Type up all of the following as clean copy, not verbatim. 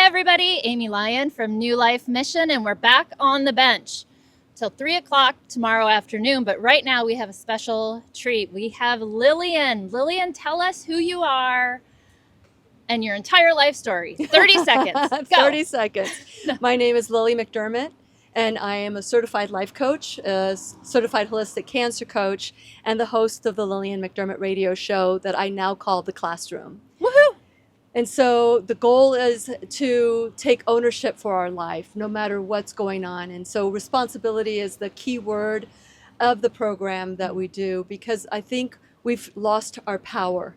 everybody, Amy Lyon from New Life Mission, and we're back on the bench till 3 o'clock tomorrow afternoon. But right now we have a special treat. We have Lillian. Lillian, tell us who you are and your entire life story. 30 seconds. Go. 30 seconds. My name is Lillian McDermott, and I am a certified life coach, a certified holistic cancer coach, and the host of the Lillian McDermott radio show that I now call The Classroom. Woohoo! And so the goal is to take ownership for our life, no matter what's going on. And so responsibility is the key word of the program that we do, because I think we've lost our power.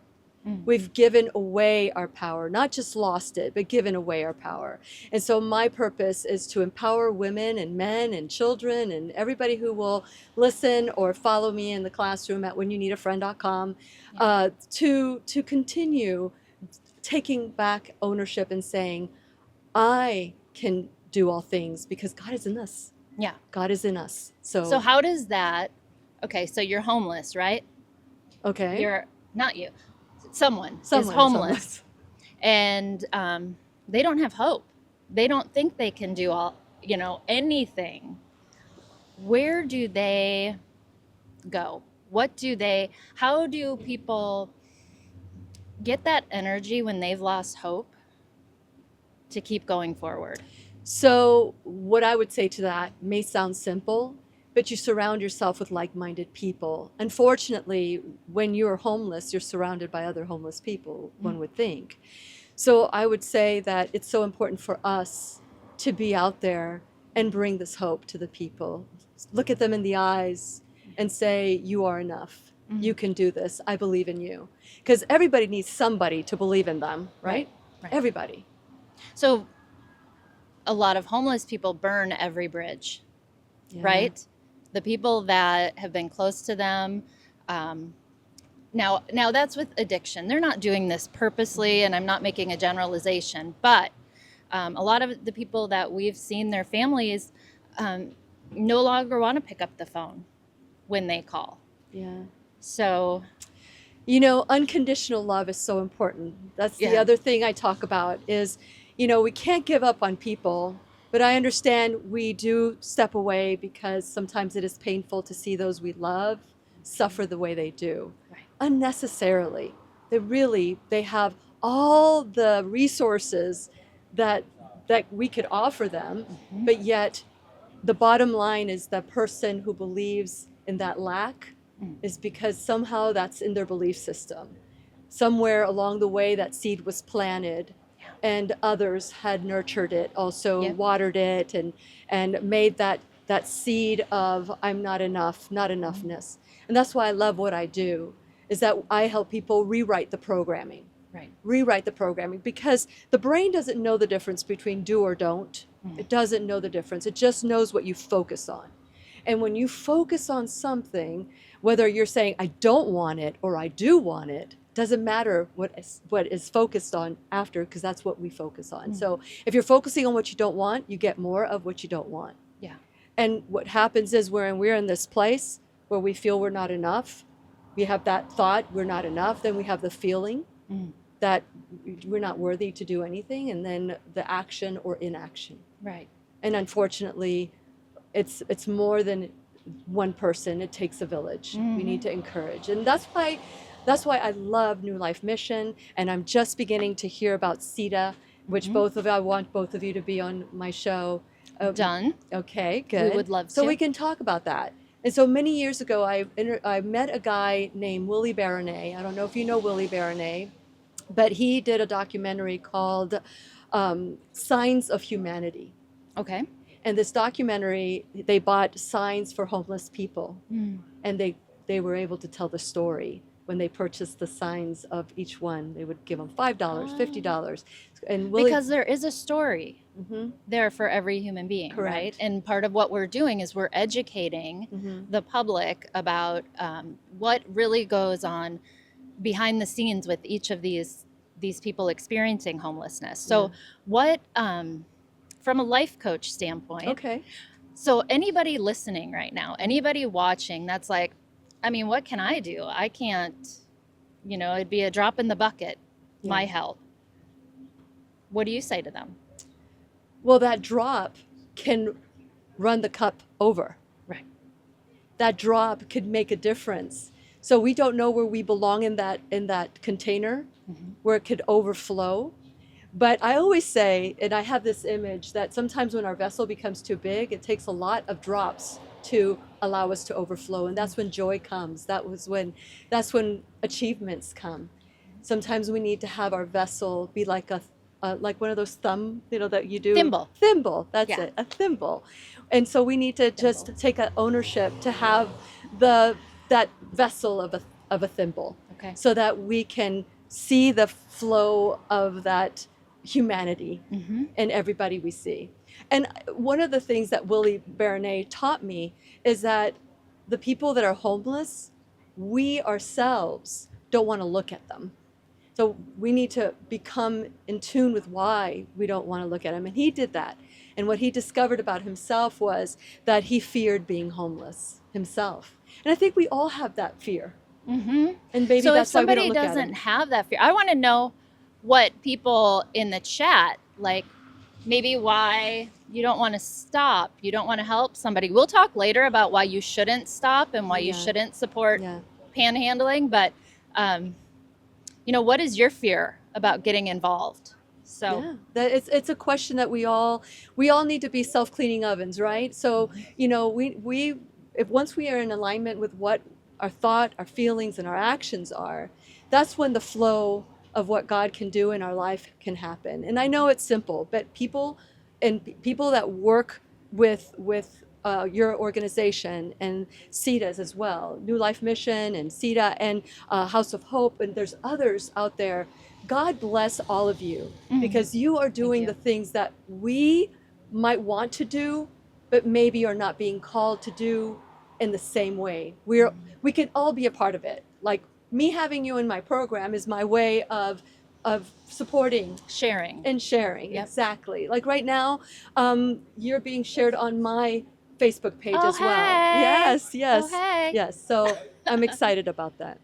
We've given away our power, not just lost it, but given away our power. And so my purpose is to empower women and men and children and everybody who will listen or follow me in the classroom at whenyouneedafriend.com to continue taking back ownership and saying, I can do all things because God is in us. Yeah. God is in us. So how does that, okay, so you're homeless, right? Okay. You're, not you. Someone is homeless, and they don't have hope. They don't think they can do anything. Where do they go? How do people get that energy when they've lost hope to keep going forward? So what I would say to that may sound simple, but you surround yourself with like-minded people. Unfortunately, when you're homeless, you're surrounded by other homeless people, one would think. So I would say that it's so important for us to be out there and bring this hope to the people. Look at them in the eyes and say, you are enough. You can do this. I believe in you. Because everybody needs somebody to believe in them, right? Everybody. So a lot of homeless people burn every bridge, right? The people that have been close to them. Now that's with addiction. They're not doing this purposely, and I'm not making a generalization, but a lot of the people that we've seen, their families no longer want to pick up the phone when they call. Yeah. So, unconditional love is so important. That's the other thing I talk about is, we can't give up on people. But I understand we do step away because sometimes it is painful to see those we love suffer the way they do, unnecessarily. They have all the resources that we could offer them, but yet the bottom line is the person who believes in that lack is because somehow that's in their belief system. Somewhere along the way that seed was planted, and others had nurtured it, also watered it, and made that seed of I'm not enough, not enoughness. And that's why I love what I do, is that I help people rewrite the programming. Rewrite the programming, because the brain doesn't know the difference between do or don't. It doesn't know the difference. It just knows what you focus on. And when you focus on something, whether you're saying I don't want it or I do want it, doesn't matter what is focused on after, because that's what we focus on. So if you're focusing on what you don't want, you get more of what you don't want. Yeah. And what happens is we're in this place where we feel we're not enough. We have that thought, we're not enough. Then we have the feeling that we're not worthy to do anything. And then the action or inaction. Right. And unfortunately, it's more than one person. It takes a village. We need to encourage. And that's why I love New Life Mission, and I'm just beginning to hear about CETA, which I want both of you to be on my show. Done. Okay, good. We would love to. So we can talk about that. And so many years ago, I met a guy named Willie Baronet. I don't know if you know Willie Baronet, but he did a documentary called Signs of Humanity. Okay. And this documentary, they bought signs for homeless people, and they were able to tell the story. When they purchased the signs of each one, they would give them $5, $50. And because there is a story there for every human being, right? And part of what we're doing is we're educating the public about what really goes on behind the scenes with each of these people experiencing homelessness. So what, from a life coach standpoint, so anybody listening right now, anybody watching that's like, I mean, what can I do? I can't, it'd be a drop in the bucket, my help. What do you say to them? well, that drop can run the cup over. Right. That drop could make a difference. So we don't know where we belong in that container, where it could overflow. But I always say, and I have this image, that sometimes when our vessel becomes too big, it takes a lot of drops to allow us to overflow. And that's when joy comes. That's when achievements come. Sometimes we need to have our vessel be like like one of those thumb, that you do. Thimble, that's it, a thimble. And so we need to just take an ownership to have that vessel of a thimble. Okay. So that we can see the flow of that humanity in everybody we see. And one of the things that Willie Baronet taught me is that the people that are homeless, we ourselves don't want to look at them. So we need to become in tune with why we don't want to look at them. And he did that. And what he discovered about himself was that he feared being homeless himself. And I think we all have that fear. And maybe so that's if somebody why we don't look at doesn't them. have that fear, I want to know what people in the chat, like maybe why you don't want to stop, you don't want to help somebody. We'll talk later about why you shouldn't stop and why you shouldn't support panhandling. But, what is your fear about getting involved? So it's a question that we all need to be self-cleaning ovens, right? So, if once we are in alignment with what our thought, our feelings, and our actions are, that's when the flow of what God can do in our life can happen. And I know it's simple, but people that work with your organization and CETAs as well, New Life Mission and CETA and House of Hope, and there's others out there. God bless all of you because you are doing the things that we might want to do, but maybe are not being called to do in the same way. We can all be a part of it. Like me having you in my program is my way of supporting, sharing. Exactly. Like right now, you're being shared on my Facebook page as well. Hey. Yes. Hey. Yes. So I'm excited about that.